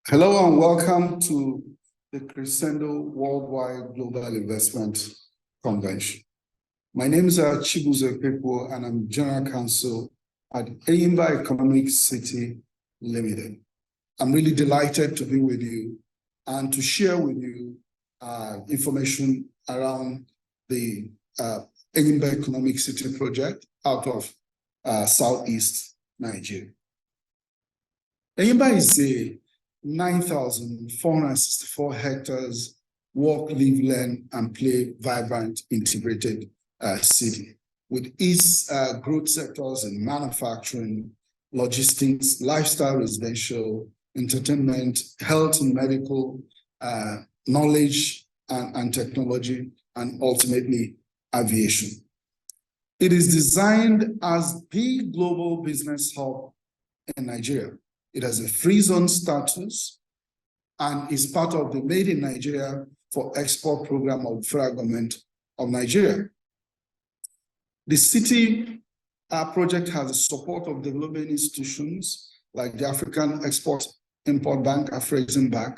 Hello and welcome to the Crescendo Worldwide Global Investment Convention. My name is Chibuzo Ekwekwuo and I'm General Counsel at Anambra Economic City Limited. I'm really delighted to be with you and to share with you information around the Anambra Economic City project out of Southeast Nigeria. Anambra is a 9,464 hectares work, live, learn, and play vibrant integrated city with its growth sectors in manufacturing, logistics, lifestyle, residential, entertainment, health and medical, knowledge and technology, and ultimately aviation. It is designed as the global business hub in Nigeria. It has a free zone status and is part of the Made in Nigeria for Export program of the federal government of Nigeria. The city project has the support of development institutions like the African Export-Import Bank, AfCFTA,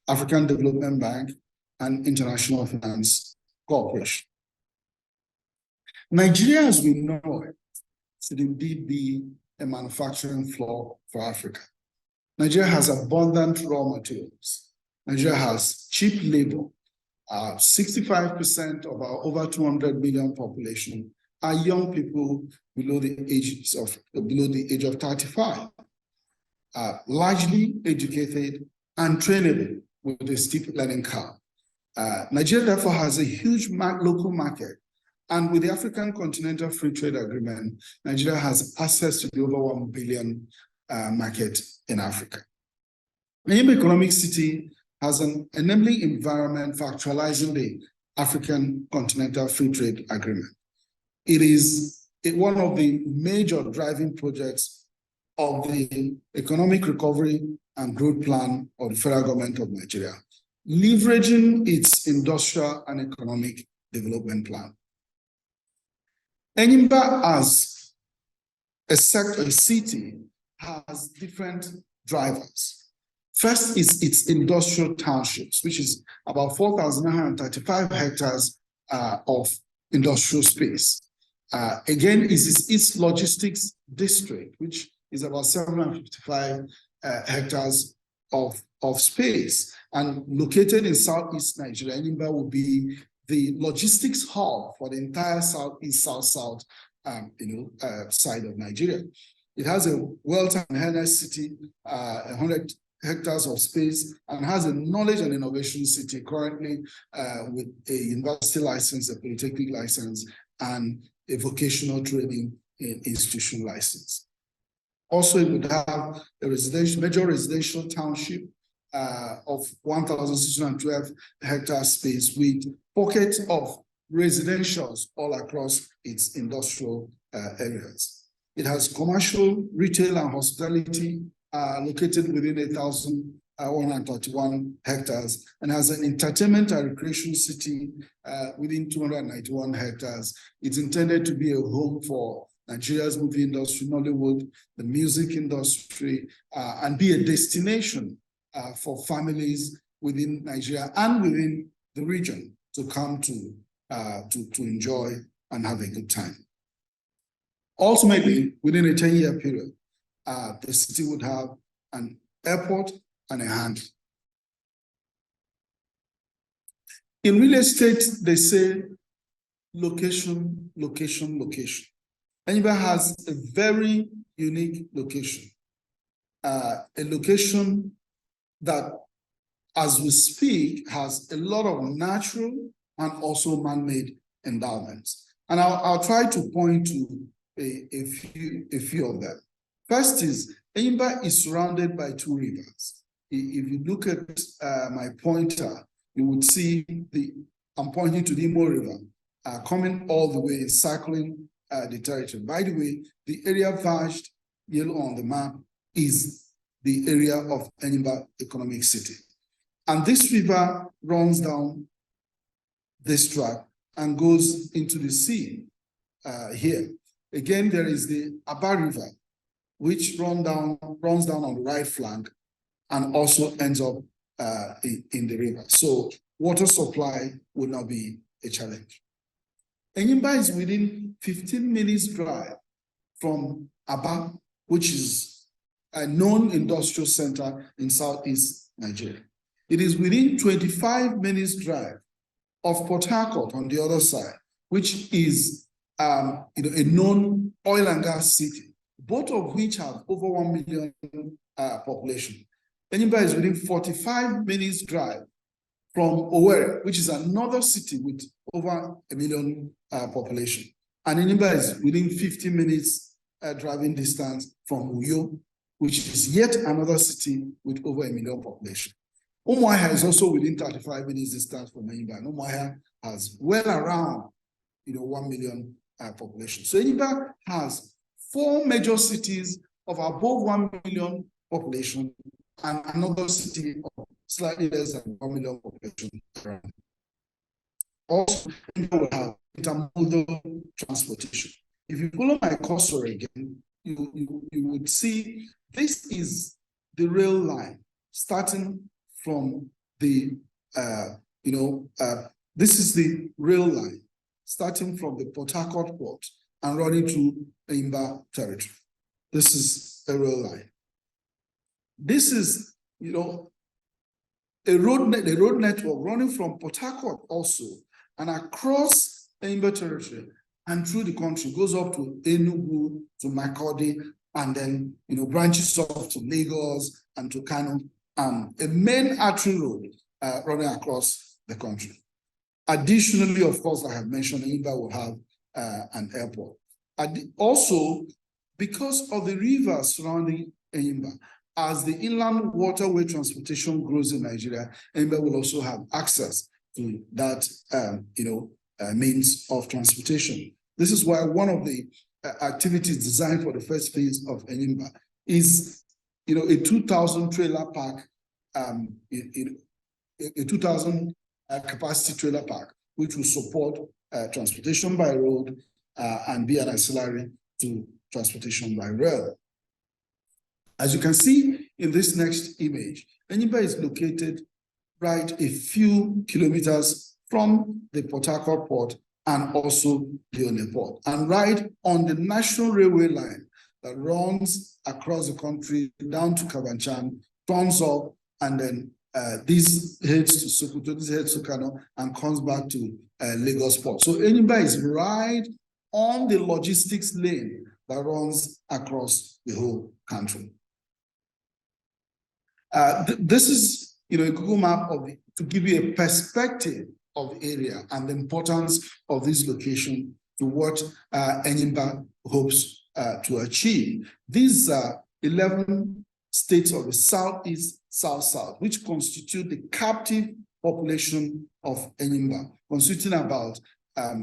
African Development Bank, and International Finance Corporation. Nigeria, as we know it, should indeed be a manufacturing floor for Africa. Nigeria has abundant raw materials. Nigeria has cheap labor. 65% of our over 200 million population are young people below the age of 35, largely educated and trainable with a steep learning curve. Nigeria therefore has a huge local market. And with the African Continental Free Trade Agreement, Nigeria has access to the over 1 billion market in Africa. Anambra Economic City has an enabling environment for actualizing the African Continental Free Trade Agreement. It is one of the major driving projects of the Economic Recovery and Growth Plan of the Federal Government of Nigeria, leveraging its industrial and economic development plan. Anambra as a city has different drivers. First is its industrial townships, which is about 4,935 hectares of industrial space. Again, is its logistics district, which is about 755 hectares of space. And located in Southeast Nigeria, Anambra will be the logistics hub for the entire Southeast, South-South side of Nigeria. It has a wealth and heritage city, 100 hectares of space, and has a knowledge and innovation city currently with a university license, a polytechnic license, and a vocational training institution license. Also, it would have a major residential township of 1,612 hectare space with pockets of residentials all across its industrial areas. It has commercial, retail, and hospitality located within 1,131 hectares and has an entertainment and recreation city within 291 hectares. It's intended to be a home for Nigeria's movie industry, Nollywood, the music industry, and be a destination for families within Nigeria and within the region to come to enjoy and have a good time. Ultimately, within a 10-year period, the city would have an airport and a handle. In real estate, they say location, location, location. Anambra has a very unique location, a location that, as we speak, has a lot of natural and also man-made endowments. And I'll try to point to a few of them. First is, Anambra is surrounded by two rivers. If you look at my pointer, you would see I'm pointing to the Imo River, coming all the way, circling the territory. By the way, the area vashed yellow on the map is the area of Anambra Economic City. And this river runs down this track and goes into the sea here. Again, there is the Aba River, which runs down on the right flank and also ends up in the river. So water supply will not be a challenge. Enyimba is within 15 minutes drive from Aba, which is a known industrial center in Southeast Nigeria. It is within 25 minutes drive of Port Harcourt on the other side, which is a known oil and gas city, both of which have over 1 million population. Enyimba is within 45 minutes drive from Owerri, which is another city with over 1 million population. And Enyimba is within 50 minutes driving distance from Uyo, which is yet another city with over 1 million population. Umuahia is also within 35 minutes distance from Enyimba, and Umuahia has well around 1 million population. So Enyimba has 4 major cities of above 1 million population and another city of slightly less than 1 million population around. Also, Enyimba will have intermodal transportation. If you follow my cursor again, you would see this is the rail line starting from the this is the rail line starting from the Port Harcourt port and running through Enyimba territory. This is a rail line. This is a road network running from Port Harcourt also and across Enyimba territory and through the country, goes up to Enugu, to Makurdi, and then branches off to Lagos and to Kano, a main artery road running across the country. Additionally, of course, I have mentioned Enyimba will have an airport. Also, because of the rivers surrounding Enyimba, as the inland waterway transportation grows in Nigeria, Enyimba will also have access to that means of transportation. This is why one of the activities designed for the first phase of Enyimba is a 2,000 trailer park, a 2,000 capacity trailer park, which will support transportation by road and be an auxiliary to transportation by rail. As you can see in this next image, Enyimba is located right a few kilometers from the Port Harcourt port and also the Onne port, and right on the national railway line that runs across the country down to Kabanchan, turns up, and then this heads to Sokoto, this heads to Kano, and comes back to Lagos port. So Enyimba is right on the logistics lane that runs across the whole country. This is a Google map to give you a perspective of the area and the importance of this location to what Enyimba hopes to achieve. These are 11 states of the Southeast, South-South, which constitute the captive population of Enyimba, constituting about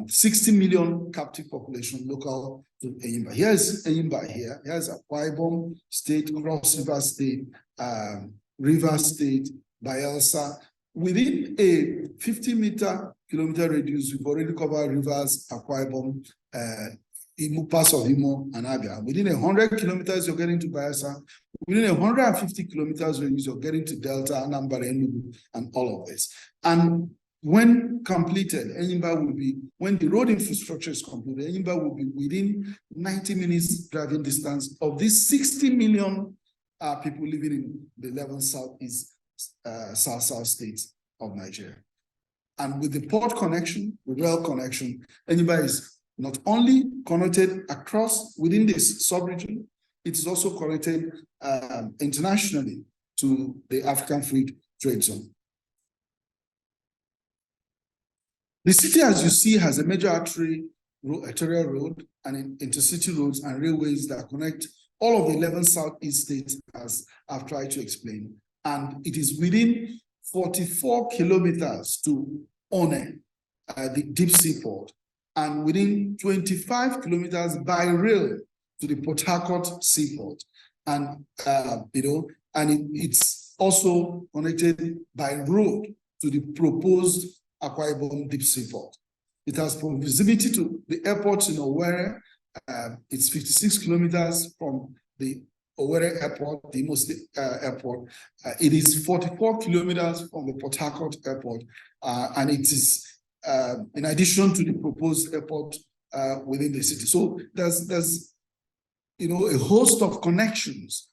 60 million captive population local to Enyimba. Here's Enyimba here. Here's Akwa Ibom State, Cross River State, River State, Bayelsa. Within a 50-kilometer radius, we've already covered rivers, Akwa Ibom, parts of Imo and Abia. Within 100 kilometers, you're getting to Bayelsa. Within 150 kilometers radius, you're getting to Delta, Anambra, Enugu, and all of this. And when completed, Enyimba will be, when the road infrastructure is completed, Enyimba will be within 90 minutes driving distance of these 60 million people living in the 11 Southeast, South states of Nigeria. And with the port connection, the rail connection, Enyimba is not only connected across within this sub-region, it is also connected internationally to the African Free Trade Zone. The city, as you see, has a major arterial road and intercity roads and railways that connect all of the 11 Southeast states, as I've tried to explain. And it is within 44 kilometers to Onne, the deep sea port, and within 25 kilometers by rail to the Port Harcourt seaport. And, it's also connected by road to the proposed Akwa Ibom deep sea port. It has proximity to the airports in Owerri. It's 56 kilometers from the Owerri Airport, the most airport. It is 44 kilometers from the Port Harcourt Airport, and it is in addition to the proposed airport within the city. So there's a host of connections,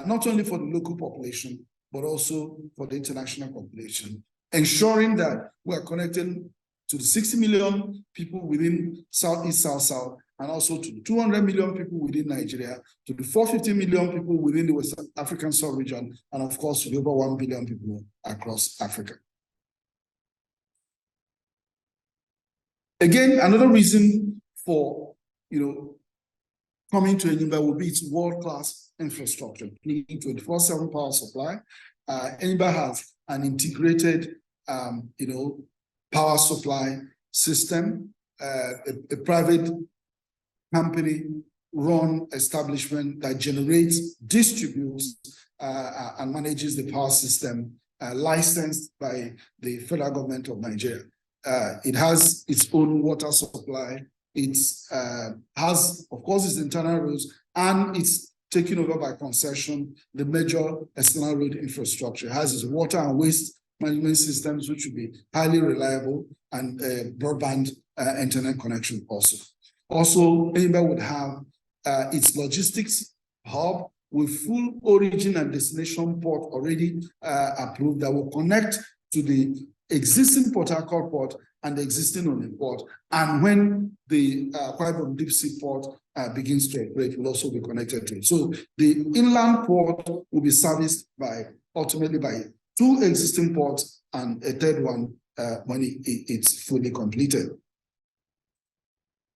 not only for the local population, but also for the international population, ensuring that we are connected to the 60 million people within Southeast South, and also to the 200 million people within Nigeria, to the 450 million people within the West African sub-region, and of course, to the over 1 billion people across Africa. Again, another reason for, coming to Enyimba will be its world-class infrastructure, including 24/7 power supply. Enyimba has an integrated, power supply system, a private company-run establishment that generates, distributes, and manages the power system, licensed by the federal government of Nigeria. It has its own water supply. It has, of course, its internal roads, and it's taken over by concession the major external road infrastructure. It has its water and waste management systems, which will be highly reliable, and broadband internet connection also. Also, Enyimba would have its logistics hub with full origin and destination port already approved that will connect to the existing Port Harcourt port and the existing Onitsha port. And when the Akwa Ibom deep sea port begins to operate, will also be connected to it. So the inland port will be serviced ultimately by 2 existing ports and a third one when it's fully completed.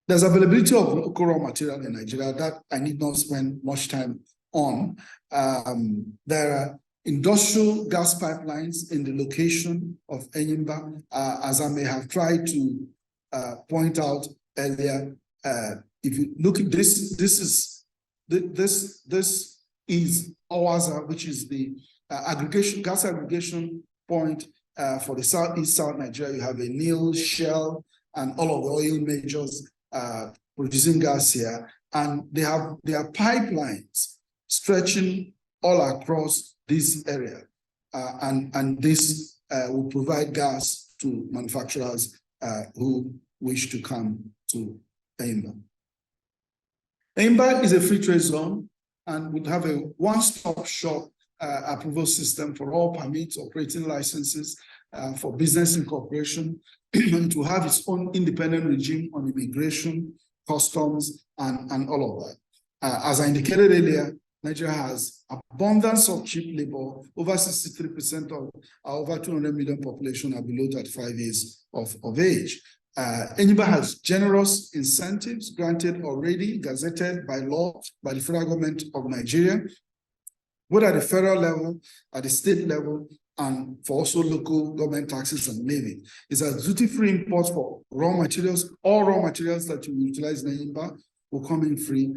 There's availability of local raw material in Nigeria that I need not spend much time on. There are industrial gas pipelines in the location of Enyimba, as I may have tried to point out earlier. If you look at this is Owaza, which is the gas aggregation point for the Southeast South Nigeria. You have a Nile, Shell, and all of the oil majors producing gas here, and there are pipelines stretching all across this area, and this will provide gas to manufacturers who wish to come to Enyimba. Enyimba is a free trade zone and would have a one-stop shop approval system for all permits, operating licenses, for business incorporation. It will have its own independent regime on immigration, customs, and all of that. As I indicated earlier, Nigeria has abundance of cheap labor. Over 63% of our over 200 million population are below 35 years of age. Enyimba has generous incentives granted already, gazetted by law by the federal government of Nigeria, both at the federal level, at the state level, and for also local government taxes and levy. It's a duty-free import for raw materials. All raw materials that you utilize in Enyimba will come in free.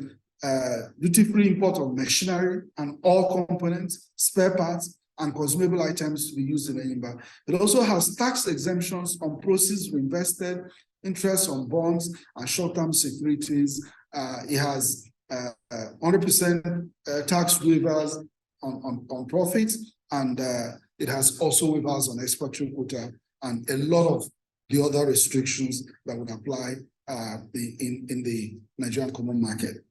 Duty-free import of machinery and all components, spare parts, and consumable items to be used in Enyimba. It also has tax exemptions on proceeds reinvested, interest on bonds and short-term securities. It has 100% tax waivers on profits, and it has also waivers on expatriate quota and a lot of the other restrictions that would apply in the Nigerian common market.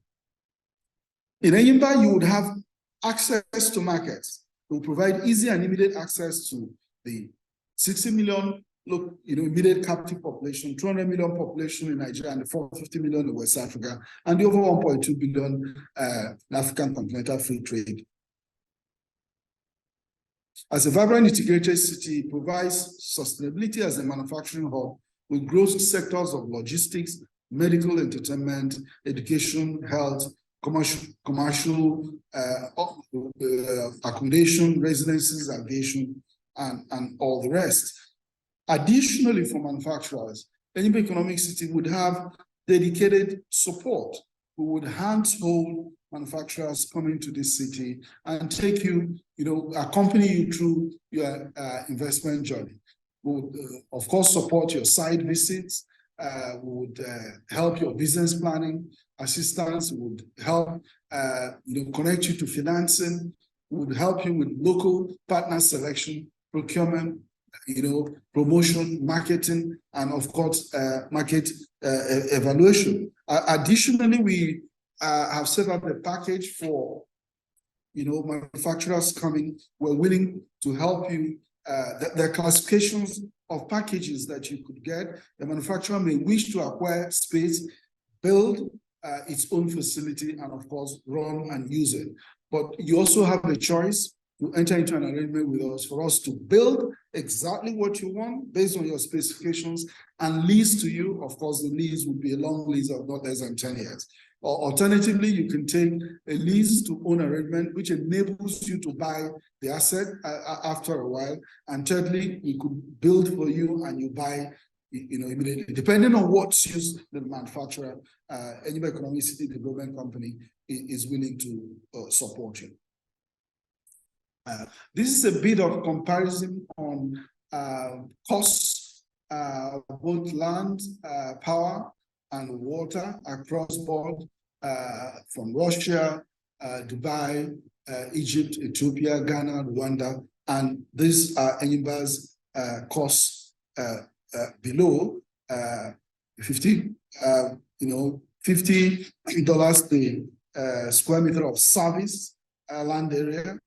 In Enyimba, you would have access to markets. It will provide easy and immediate access to the 60 million immediate captive population, 200 million population in Nigeria, and the 450 million in West Africa, and the over 1.2 billion African continental free trade. As a vibrant integrated city, it provides sustainability as a manufacturing hub with growth sectors of logistics, medical, entertainment, education, health, commercial accommodation, residences, aviation, and all the rest. Additionally, for manufacturers, Anambra Economic City would have dedicated support. We would handhold manufacturers coming to this city and take you, accompany you through your investment journey. We would, of course, support your site visits. We would help your business planning assistance. We would help connect you to financing, would help you with local partner selection, procurement, promotion, marketing, and of course, market evaluation. Additionally, we have set up a package for, manufacturers coming. We're willing to help you. There are classifications of packages that you could get. The manufacturer may wish to acquire space, build its own facility, and of course, run and use it. But you also have a choice to enter into an arrangement with us for us to build exactly what you want based on your specifications and lease to you. Of course, the lease would be a long lease of not less than 10 years. Or alternatively, you can take a lease to own arrangement, which enables you to buy the asset after a while. And thirdly, we could build for you and you buy immediately. Depending on what suits the manufacturer, Anambra Economic City Development Company is willing to support you. This is a bit of comparison on costs, both land, power, and water across board from Russia, Dubai, Egypt, Ethiopia, Ghana, Rwanda, and these are Anambra's costs below $50 per square meter of service land area,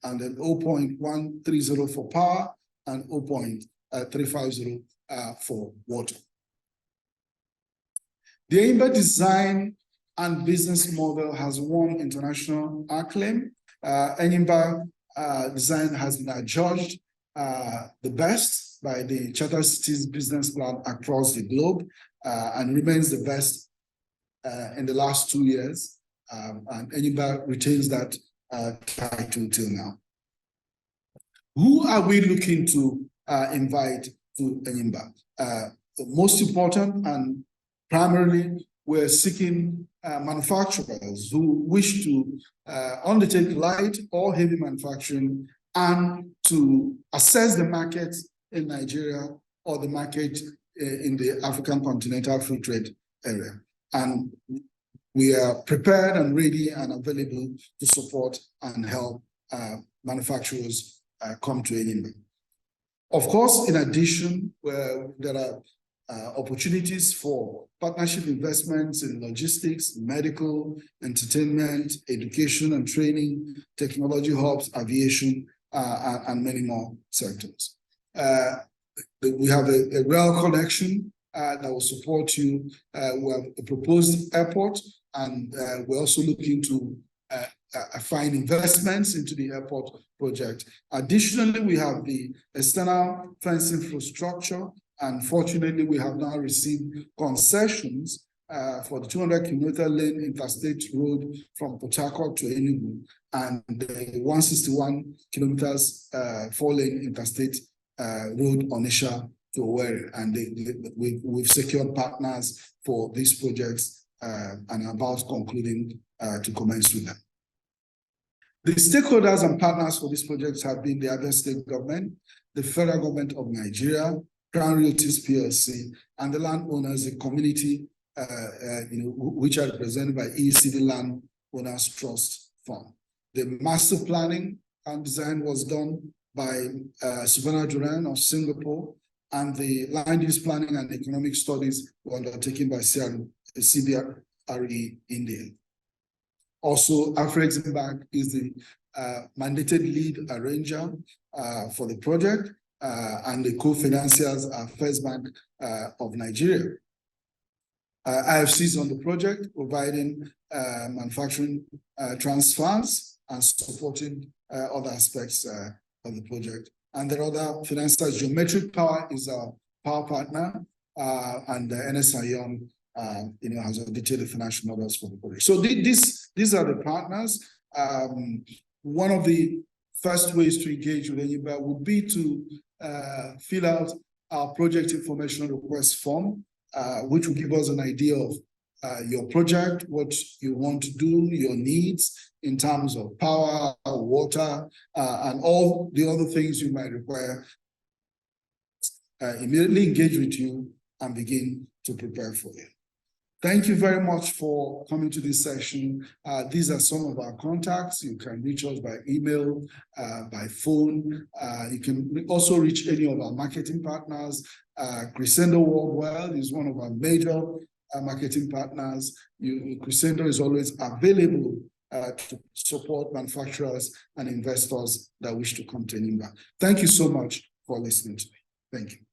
and then 0.130 for power and 0.350 for water. The Anambra design and business model has won international acclaim. Anambra design has been adjudged the best by the Charter Cities Business Plan across the globe and remains the best in the last 2 years. And Anambra retains that title till now. Who are we looking to invite to Anambra? The most important and primarily, we're seeking manufacturers who wish to undertake light or heavy manufacturing and to assess the market in Nigeria or the market in the African Continental Free Trade area. And we are prepared and ready and available to support and help manufacturers come to Anambra. Of course, in addition, there are opportunities for partnership investments in logistics, medical, entertainment, education and training, technology hubs, aviation, and many more sectors. We have a rail connection that will support you. We have a proposed airport, and we're also looking to find investments into the airport project. Additionally, we have the external fence infrastructure. And fortunately, we have now received concessions for the 200-kilometer lane interstate road from Port Harcourt to Enugu and the 161 kilometers 4-lane interstate road Onitsha to Owerri. And we've secured partners for these projects and are about concluding to commence with them. The stakeholders and partners for these projects have been the Abia State government, the federal government of Nigeria, Crown Realties PLC, and the landowners, the community, which are represented by EECD Land Owners Trust Fund. The master planning and design was done by Subhana Duran of Singapore, and the land use planning and economic studies were undertaken by CBRE India. Also, AfCFTA is the mandated lead arranger for the project, and the co-financiers are First Bank of Nigeria. IFC is on the project, providing manufacturing transfers and supporting other aspects of the project. And there are other financiers. Geometric Power is our power partner, and NSION has audited the financial models for the project. So these are the partners. One of the first ways to engage with Anambra would be to fill out our project information request form, which will give us an idea of your project, what you want to do, your needs in terms of power, water, and all the other things you might require. Immediately engage with you and begin to prepare for you. Thank you very much for coming to this session. These are some of our contacts. You can reach us by email, by phone. You can also reach any of our marketing partners. Crescendo Worldwide is one of our major marketing partners. Crescendo is always available to support manufacturers and investors that wish to come to Anambra. Thank you so much for listening to me. Thank you.